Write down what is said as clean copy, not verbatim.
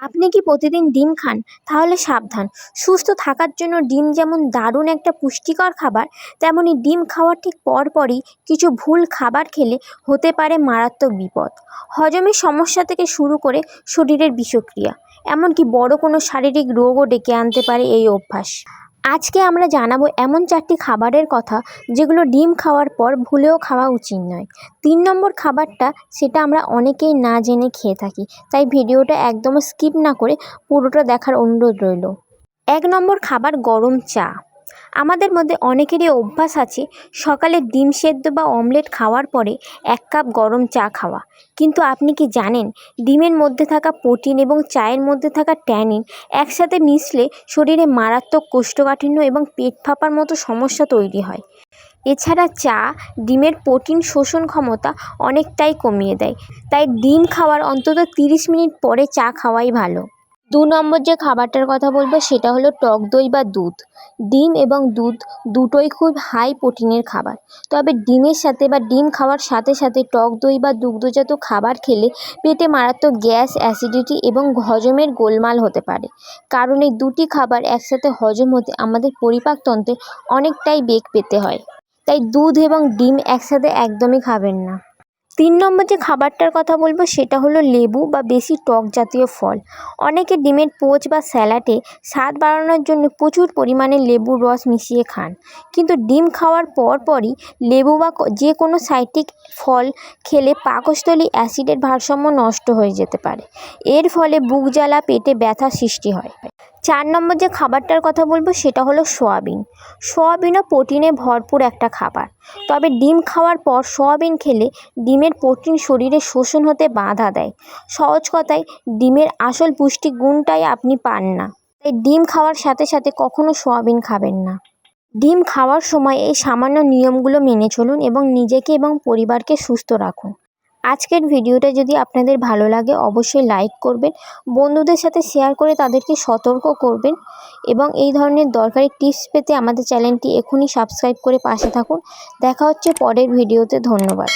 আপনি কি প্রতিদিন ডিম খান? তাহলে সাবধান। সুস্থ থাকার জন্য ডিম যেমন দারুণ একটা পুষ্টিকর খাবার, তেমনই ডিম খাওয়ার ঠিক পরপরই কিছু ভুল খাবার খেলে হতে পারে মারাত্মক বিপদ। হজমের সমস্যা থেকে শুরু করে শরীরের বিষক্রিয়া, এমনকি বড় কোনো শারীরিক রোগও ডেকে আনতে পারে এই অভ্যাস। আজকে আমরা জানাবো এমন 4টি খাবারের কথা যেগুলো ডিম খাওয়ার পর ভুলেও খাওয়া উচিত নয়। 3 নম্বর খাবারটা, সেটা আমরা অনেকেই না জেনে খেয়ে থাকি, তাই ভিডিওটা একদম স্কিপ না করে পুরোটা দেখার অনুরোধ রইল। 1 নম্বর খাবার, গরম চা। আমাদের মধ্যে অনেকেরই অভ্যাস আছে সকালে ডিম সেদ্ধ বা অমলেট খাওয়ার পরে 1 কাপ গরম চা খাওয়া। কিন্তু আপনি কি জানেন, ডিমের মধ্যে থাকা প্রোটিন এবং চায়ের মধ্যে থাকা ট্যানিন একসাথে মিশলে শরীরে মারাত্মক কোষ্ঠকাঠিন্য এবং পেট ফাঁপার মতো সমস্যা তৈরি হয়। এছাড়া চা ডিমের প্রোটিন শোষণ ক্ষমতা অনেকটাই কমিয়ে দেয়, তাই ডিম খাওয়ার অন্তত 30 মিনিট পরে চা খাওয়াই ভালো। 2 নম্বর যে খাবারটার কথা বলবো সেটা হলো টক দই বা দুধ। ডিম এবং দুধ দুটোই খুব হাই প্রোটিনের খাবার, তবে ডিমের সাথে বা ডিম খাওয়ার সাথে সাথে টক দই বা দুগ্ধজাত খাবার খেলে পেটে মারাত্মক গ্যাস, অ্যাসিডিটি এবং হজমের গোলমাল হতে পারে। কারণ এই দুটি খাবার একসাথে হজম হতে আমাদের পরিপাকতন্ত্রে অনেকটাই বেগ পেতে হয়, তাই দুধ এবং ডিম একসাথে একদমই খাবেন না। 3 নম্বর যে খাবারটার কথা বলবো সেটা হলো লেবু বা বেশি টক জাতীয় ফল। অনেকে ডিমের পোচ বা স্যালাডে স্বাদ বাড়ানোর জন্য প্রচুর পরিমাণে লেবুর রস মিশিয়ে খান, কিন্তু ডিম খাওয়ার পরই লেবু বা যে কোনো সাইট্রিক ফল খেলে পাকস্থলী অ্যাসিডের ভারসাম্য নষ্ট হয়ে যেতে পারে। এর ফলে বুক জ্বালা, পেটে ব্যথা সৃষ্টি হয়। 4 নম্বর যে খাবারটার কথা বলবো সেটা হলো সয়াবিন। সয়াবিনও প্রোটিনে ভরপুর একটা খাবার, তবে ডিম খাওয়ার পর সয়াবিন খেলে ডিমের প্রোটিন শরীরে শোষণ হতে বাধা দেয়। সহজ কথায়, ডিমের আসল পুষ্টি গুণটাই আপনি পান না, তাই ডিম খাওয়ার সাথে সাথে কখনো সয়াবিন খাবেন না। ডিম খাওয়ার সময় এই সামান্য নিয়মগুলো মেনে চলুন এবং নিজেকে এবং পরিবারকে সুস্থ রাখুন। আজকের ভিডিওটা যদি আপনাদের ভালো লাগে অবশ্যই লাইক করবেন, বন্ধুদের সাথে শেয়ার করে তাদেরকে সতর্ক করবেন এবং এই ধরনের দরকারি টিপস পেতে আমাদের চ্যানেলটি এখনই সাবস্ক্রাইব করে পাশে থাকুন। দেখা হচ্ছে পরের ভিডিওতে। ধন্যবাদ।